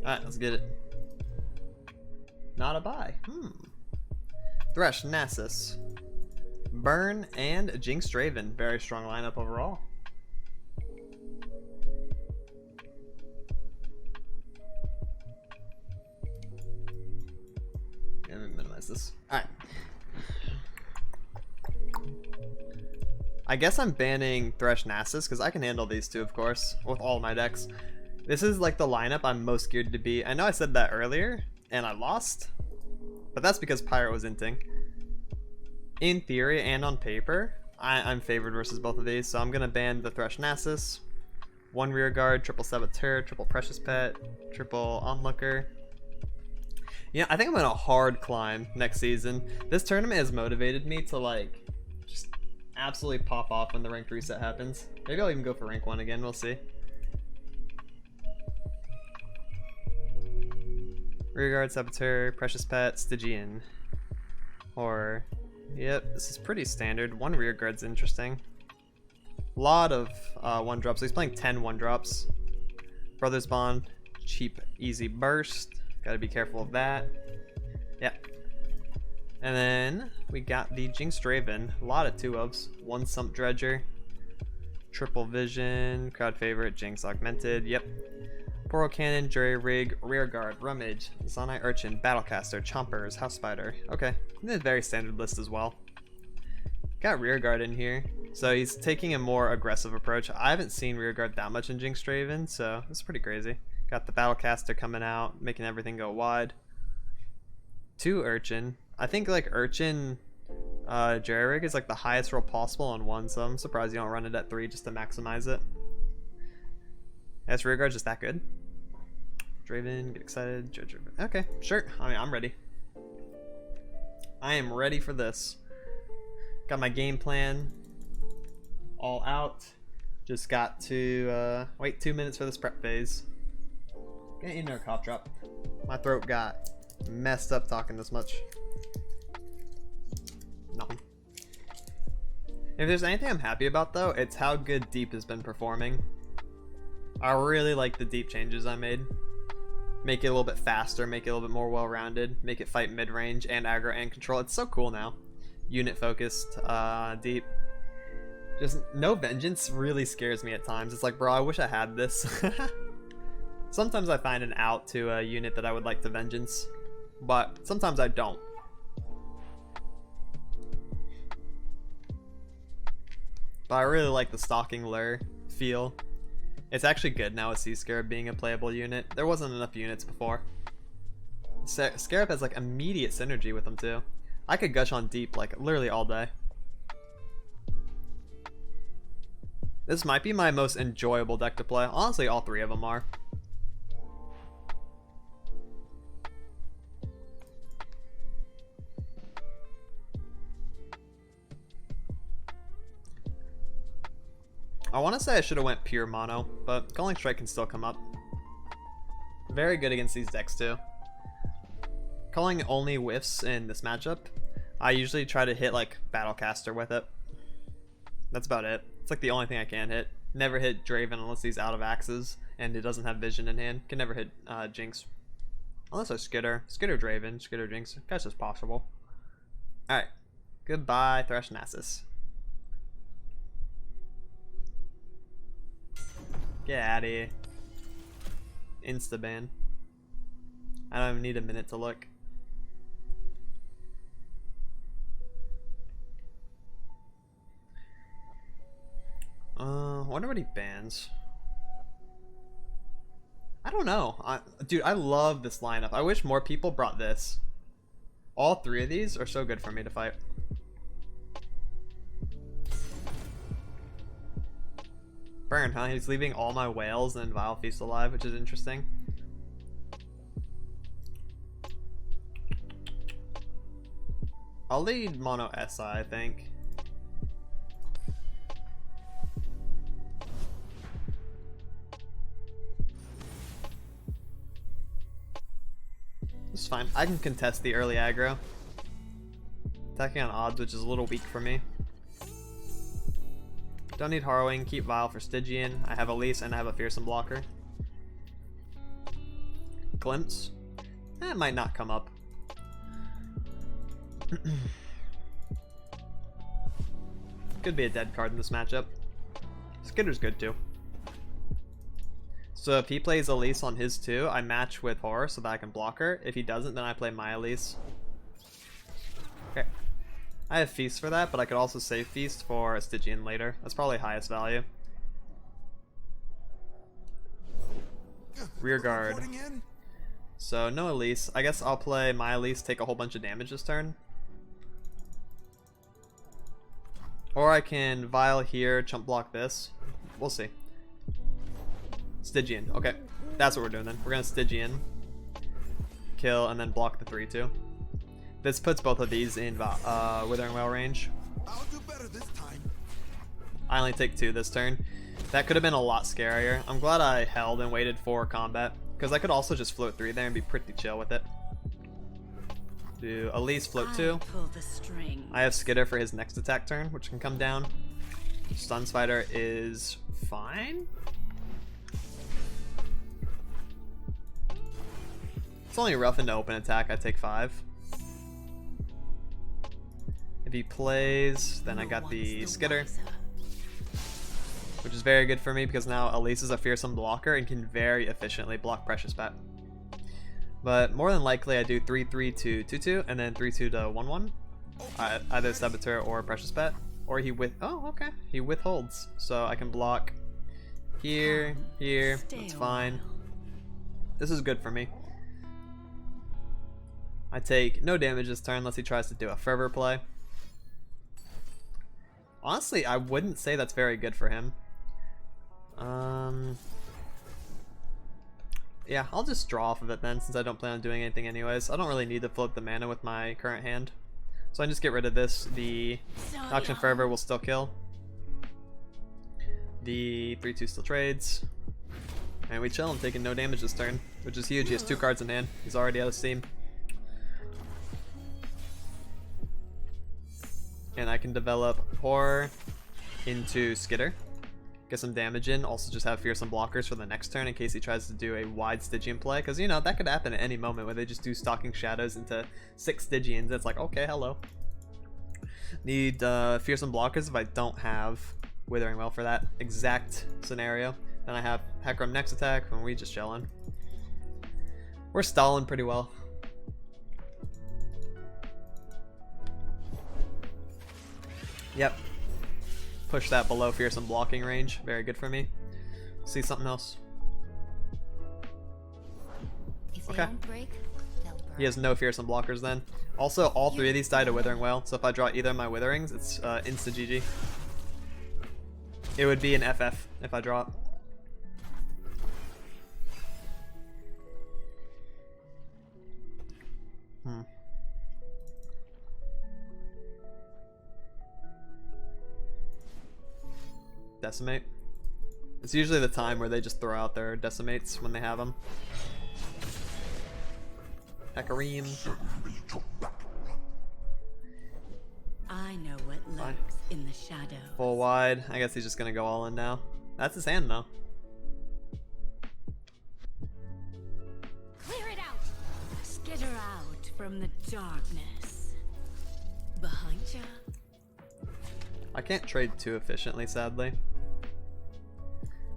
Alright, let's get it. Not a buy. Thresh, Nasus, Burn, and Jinx Draven. Very strong lineup overall. Let me minimize this. Alright. I guess I'm banning Thresh, Nasus because I can handle these two, of course, with all my decks. This is like the lineup I'm most geared to be. I know I said that earlier, and I lost, but that's because Pyro was inting. In theory and on paper, I'm favored versus both of these, so I'm gonna ban the Thresh Nasus, 1 rear guard, triple Saboteur, triple Precious Pet, triple Onlooker. Yeah, I think I'm gonna hard climb next season. This tournament has motivated me to like just absolutely pop off when the ranked reset happens. Maybe I'll even go for rank 1 again, we'll see. Rearguard, Saboteur, Precious Pet, Stygian. Or, yep, this is pretty standard. 1 rearguard's interesting. Lot of 1-drops. So he's playing 10 1-drops. Brothers Bond, cheap, easy burst. Gotta be careful of that. Yep. And then we got the Jinx Draven. A lot of 2-ofs. 1 Sump Dredger. Triple Vision, crowd favorite, Jinx Augmented. Yep. Portal Cannon, Jury Rig, Rearguard, Rummage, Zonai Urchin, Battlecaster, Chompers, House Spider. Okay, this is a very standard list as well. Got Rearguard in here, so he's taking a more aggressive approach. I haven't seen Rearguard that much in Jinx Draven, so it's pretty crazy. Got the Battlecaster coming out, making everything go wide. 2 Urchin. I think like Urchin Jury Rig is like the highest roll possible on 1, so I'm surprised you don't run it at 3 just to maximize it. Yes, Rearguard's just that good. Draven, get excited. Judge. Okay, sure. I mean, I'm ready. I am ready for this. Got my game plan all out. Just got to wait 2 minutes for this prep phase. Gonna eat another cough drop. My throat got messed up talking this much. Nothing. If there's anything I'm happy about though, it's how good Deep has been performing. I really like the Deep changes I made. Make it a little bit faster, make it a little bit more well-rounded, make it fight mid-range and aggro and control. It's so cool now. Unit focused, Deep. Just no vengeance really scares me at times. It's like, bro, I wish I had this. Sometimes I find an out to a unit that I would like to vengeance, but sometimes I don't. But I really like the Stalking Lure feel. It's actually good now with Sea Scarab being a playable unit. There wasn't enough units before. Scarab has like immediate synergy with them too. I could gush on Deep like literally all day. This might be my most enjoyable deck to play. Honestly, all 3 of them are. I want to say I should have went pure mono, but Calling Strike can still come up. Very good against these decks too. Calling only whiffs in this matchup. I usually try to hit like Battlecaster with it. That's about it. It's like the only thing I can hit. Never hit Draven unless he's out of axes and it doesn't have vision in hand. Can never hit Jinx. Unless I Skitter. Skitter Draven, Skitter Jinx. Guess it's possible. Alright. Goodbye, Thresh Nasus. Get out of here. Insta-ban. I don't even need a minute to look. Wonder what he bans. I don't know. Dude, I love this lineup. I wish more people brought this. All 3 of these are so good for me to fight. Burn, huh? He's leaving all my whales and Vile Feast alive, which is interesting. I'll lead MonoSI, I think. It's fine. I can contest the early aggro. Attacking on odds, which is a little weak for me. Don't need Harrowing, keep Vile for Stygian. I have Elise and I have a Fearsome blocker. glimpse. It might not come up. Could be a dead card in this matchup. Skitter's good too. So if he plays Elise on his 2, I match with Horror so that I can block her. If he doesn't, then I play my Elise. Okay. I have Feast for that, but I could also save Feast for a Stygian later. That's probably highest value. Rear guard. So no Elise. I guess I'll play my Elise, take a whole bunch of damage this turn. Or I can Vial here, chump block this. We'll see. Stygian. Okay. That's what we're doing then. We're gonna Stygian. Kill and then block the 3-2. This puts both of these in Withering Wail range. I'll do better this time. I only take 2 this turn. That could have been a lot scarier. I'm glad I held and waited for combat, because I could also just float 3 there and be pretty chill with it. Do Elise float 2. I have Skitter for his next attack turn, which can come down. Stun Spider is fine. It's only rough into open attack. I take 5. If he plays, then I got the Skitter, which is very good for me because now Elise is a fearsome blocker and can very efficiently block Precious Pet. But more than likely I do 3-3 to 2-2 and then 3-2 to 1-1. Either Saboteur or Precious Pet. Or he he withholds. So I can block here, here, that's fine. This is good for me. I take no damage this turn unless he tries to do a Fervor play. Honestly, I wouldn't say that's very good for him. Yeah, I'll just draw off of it then, since I don't plan on doing anything anyways. I don't really need to float the mana with my current hand. So I can just get rid of this. The Auction Fervor will still kill. The 3-2 still trades. And we chill. I'm taking no damage this turn, which is huge. He has 2 cards in hand. He's already out of steam. And I can develop Horror into Skitter. Get some damage in. Also just have fearsome blockers for the next turn in case he tries to do a wide Stygian play. Because, you know, that could happen at any moment where they just do Stalking Shadows into 6 Stygians. It's like, okay, hello. Need fearsome blockers if I don't have Withering Wail for that exact scenario. Then I have Hecarim next attack and we just chillin'. We're stalling pretty well. Yep. Push that below fearsome blocking range. Very good for me. See something else. Okay. He has no fearsome blockers then. Also, all 3 of these die to Withering Wail, so if I draw either of my Witherings, it's insta GG. It would be an FF if I draw it. Decimate. It's usually the time where they just throw out their decimates when they have them. Hecarim. I know what lurks in the shadow. Full wide. I guess he's just gonna go all in now. That's his hand though. Clear it out. Skitter out from the darkness. Behind ya. I can't trade too efficiently, sadly.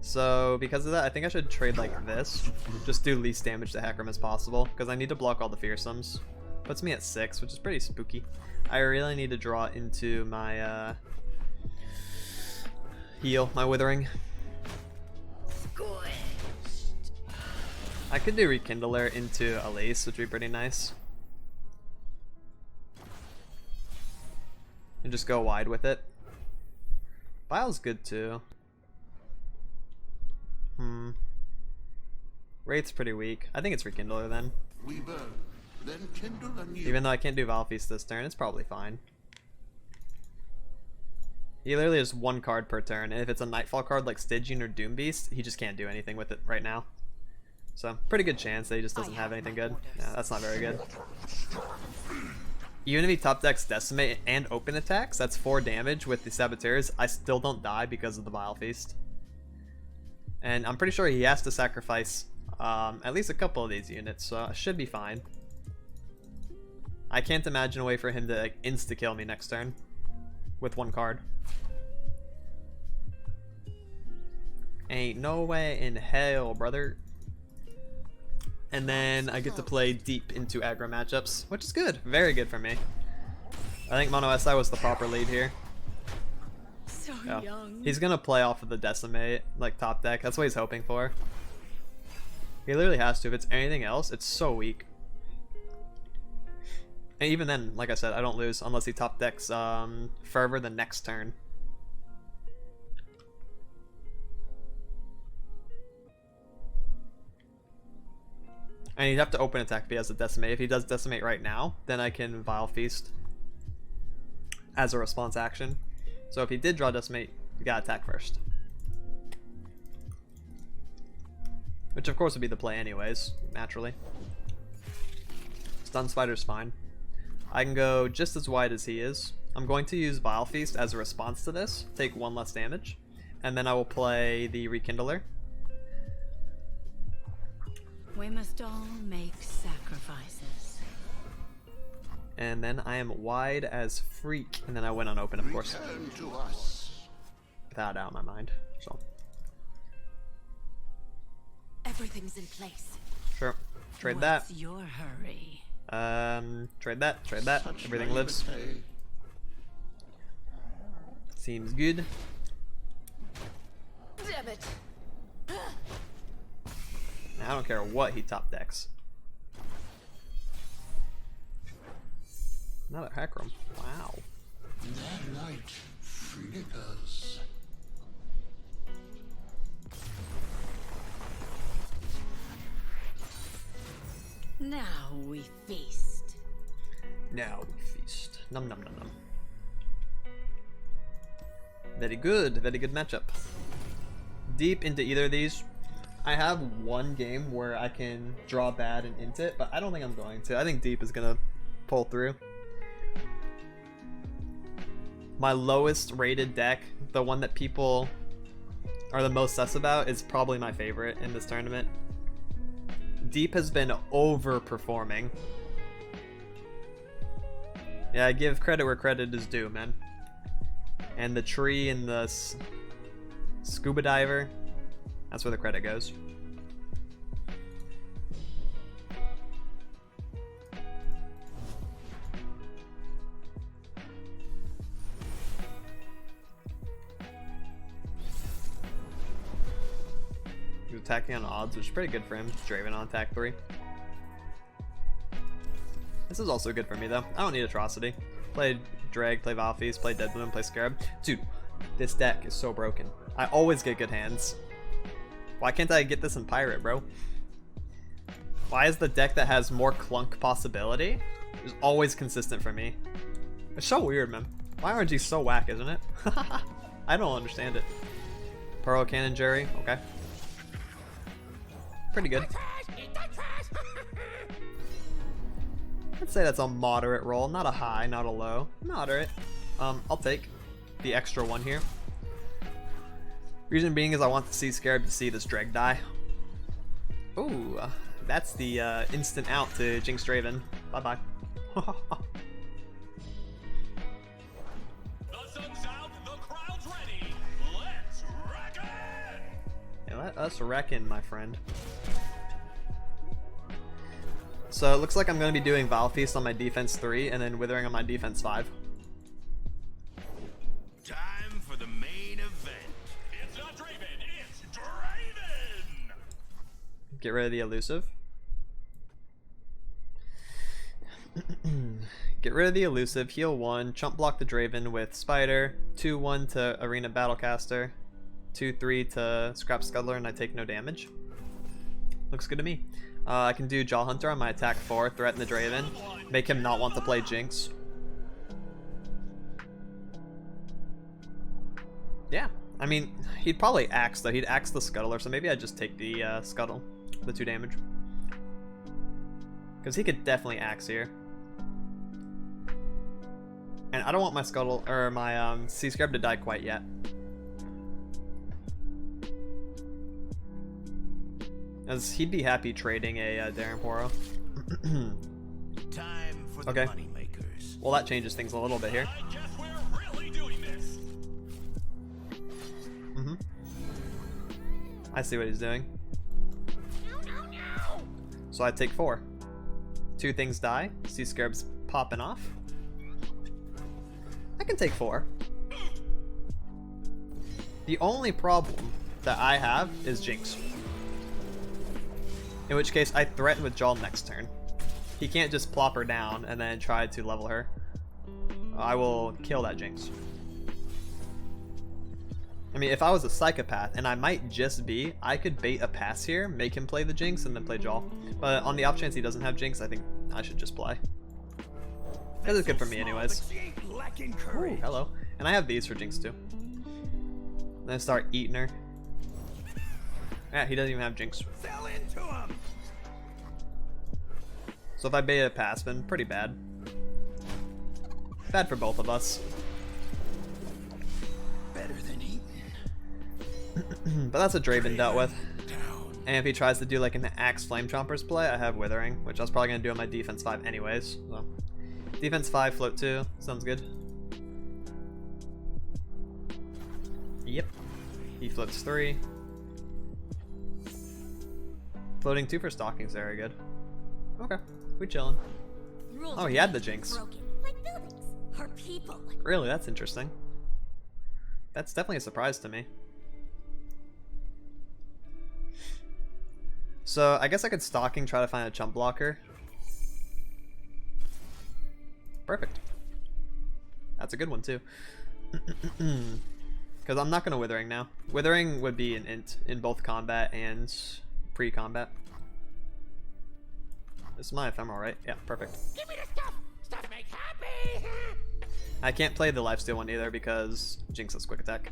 So because of that, I think I should trade like this. Just do least damage to Hecarim as possible, because I need to block all the fearsomes. Puts me at 6, which is pretty spooky. I really need to draw into my heal, my Withering. Squished. I could do Rekindler into Elise, which would be pretty nice. And just go wide with it. Vial's good too. Wraith's pretty weak. I think it's Rekindler then. We burn, then kindle anew. Even though I can't do Vial Feast this turn, it's probably fine. He literally has 1 card per turn, and if it's a Nightfall card like Stygian or Doom Beast, he just can't do anything with it right now. So, pretty good chance that he just doesn't have anything good. Yeah, that's not very good. Even if he top decks Decimate and Open Attacks, that's 4 damage with the Saboteurs, I still don't die because of the Vial Feast. And I'm pretty sure he has to sacrifice at least a couple of these units, so I should be fine. I can't imagine a way for him to like insta-kill me next turn with one card. Ain't no way in hell, brother. And then I get to play deep into aggro matchups, which is good. Very good for me. I think MonoSI was the proper lead here. So Yeah. young. He's gonna play off of the Decimate, like top deck. That's what he's hoping for. He literally has to. If it's anything else, it's so weak. And even then, like I said, I don't lose unless he top decks Fervor the next turn. And he'd have to open attack if he has a Decimate. If he does Decimate right now, then I can Vile Feast as a response action. So if he did draw Decimate, you gotta attack first. Which of course would be the play anyways, naturally. Stun Spider's fine. I can go just as wide as he is. I'm going to use Vile Feast as a response to this, take 1 less damage, and then I will play the Rekindler. We must all make sacrifices. And then I am wide as freak, and then I win on open, of course. Return to us. Without a doubt in my mind. So, Everything's in place. sure. Trade What's your hurry? that. Trade that. Trade that. Such Everything lives. naivete. Seems good. Damn it! I don't care what he top decks. Another Hecarim. Wow. Their light flickers. Now we feast. Now we feast. Num num num num. Very good matchup. Deep into either of these. I have one game where I can draw bad and int it, but I don't think I'm going to. I think deep is gonna pull through. My lowest rated deck, the one that people are the most sus about, is probably my favorite in this tournament. Deep has been overperforming. Yeah, I give credit where credit is due, man. And the tree and the scuba diver, that's where the credit goes. He's attacking on odds, which is pretty good for him. Draven on attack 3. This is also good for me, though. I don't need Atrocity. Play Drag, play Vile Feast, play Dead Bloom, play Scarab. Dude, this deck is so broken. I always get good hands. Why can't I get this in Pirate, bro? Why is the deck that has more clunk possibility is always consistent for me? It's so weird, man. My RNG's so whack, isn't it? I don't understand it. Pearl Cannon Jerry, okay. Pretty good. I'd say that's a moderate roll, not a high, not a low. Moderate. I'll take the extra one here. Reason being is I want to see Scarab to see this Dreg die. Ooh, that's the instant out to Jinx Draven. Bye-bye. The sun's out, the crowd's ready. Let's reckon! Yeah, let us reckon, my friend. So it looks like I'm going to be doing Vile Feast on my defense 3 and then Withering on my defense 5. Time for the main event. It's not Draven, it's Draven! Get rid of the elusive. Get rid of the elusive, heal 1, chump block the Draven with Spider, 2-1 to Arena Battlecaster, 2-3 to Scrap Scuttler, and I take no damage. Looks good to me. I can do Jaw Hunter on my attack 4, threaten the Draven, make him not want to play Jinx. Yeah, I mean, he'd probably axe though. He'd axe the Scuttler, so maybe I'd just take the Scuttle, the 2 damage. Because he could definitely axe here. And I don't want my Scuttle, or my Sea Scarab to die quite yet. as he'd be happy trading a Darren Poro. Time for the Okay. money makers. Well, that changes things a little bit here. I guess we're really doing this. Mm-hmm. I see what he's doing. So I take 4. 2 things die. Sea Scarab's popping off. I can take 4. The only problem that I have is Jinx. In which case, I threaten with Jaw next turn. He can't just plop her down and then try to level her. I will kill that Jinx. I mean, if I was a psychopath, and I might just be, I could bait a pass here, make him play the Jinx, and then play Jaw. But on the off chance he doesn't have Jinx, I think I should just play. Because it's good for me anyways. Ooh, hello. And I have these for Jinx too. Then I start eating her. Yeah, he doesn't even have Jinx. Fell into him. So if I bait a pass, then pretty bad. Bad for both of us. Better than eating. But that's what Draven dealt with. Down. And if he tries to do like an Axe Flame Chompers play, I have Withering, which I was probably going to do on my defense 5 anyways. So. Defense 5, float 2. Sounds good. Yep. He floats 3. Floating 2 for Stalking's very good. Okay, we chillin'. Rules Oh, he had the Jinx. broken, like buildings or people. Really, that's interesting. That's definitely a surprise to me. So, I guess I could Stalking, try to find a chump blocker. Perfect. That's a good one, too. Because I'm not going to Withering now. Withering would be an int in both combat and pre-combat. This is my ephemeral, right? Yeah, perfect. Give me the stuff. Stuff makes happy. I can't play the lifesteal one either because Jinx has quick attack.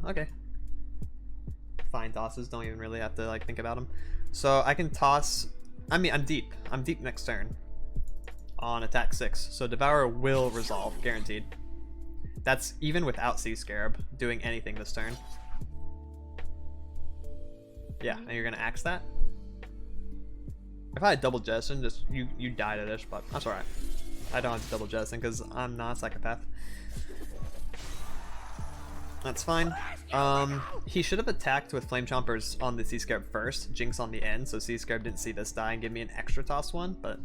Okay. Fine tosses, don't even really have to like think about them. So I can toss, I mean I'm deep next turn on attack 6, so Devour will resolve, guaranteed. That's even without Sea Scarab doing anything this turn. Yeah, and you're gonna axe that? If I had double jettison, just you die to this, but that's alright. I don't have to double jettison because I'm not a psychopath. That's fine. He should have attacked with Flame Chompers on the Sea Scarab first, Jinx on the end, so Sea Scarab didn't see this die and give me an extra toss one, but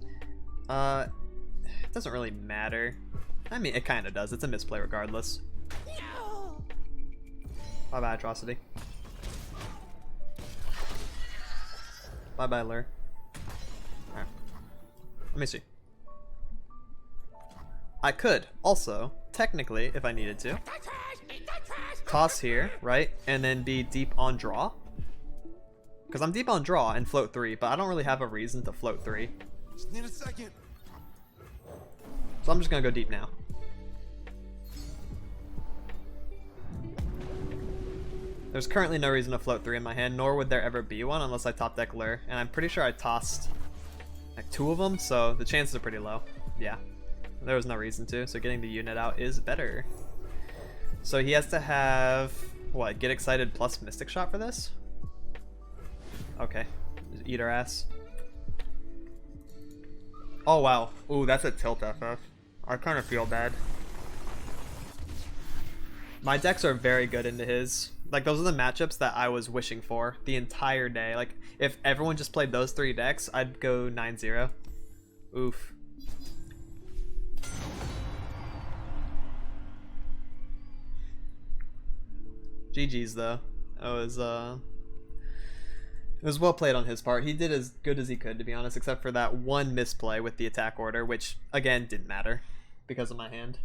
it doesn't really matter. I mean, it kind of does. It's a misplay regardless. Bye-bye, Atrocity. Bye-bye, Lure. Alright. Let me see. I could also, technically, if I needed to, toss here, right? And then be deep on draw. Because I'm deep on draw and float 3, but I don't really have a reason to float 3. Just need a second. So I'm just going to go deep now. There's currently no reason to float 3 in my hand, nor would there ever be one unless I top deck Lure. And I'm pretty sure I tossed like 2 of them, so the chances are pretty low. Yeah, there was no reason to, so getting the unit out is better. So he has to have, what, Get Excited plus Mystic Shot for this? Okay, just eat her ass. Oh wow, ooh, that's a tilt FF. I kind of feel bad. My decks are very good into his. Like, those are the matchups that I was wishing for the entire day. Like, if everyone just played those 3 decks, I'd go 9-0. Oof. GG's though. It was well played on his part. He did as good as he could, to be honest, except for that one misplay with the attack order, which again didn't matter because of my hand.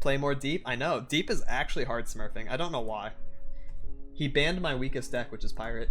Play more deep? I know. Deep is actually hard smurfing. I don't know why. He banned my weakest deck, which is Pirate.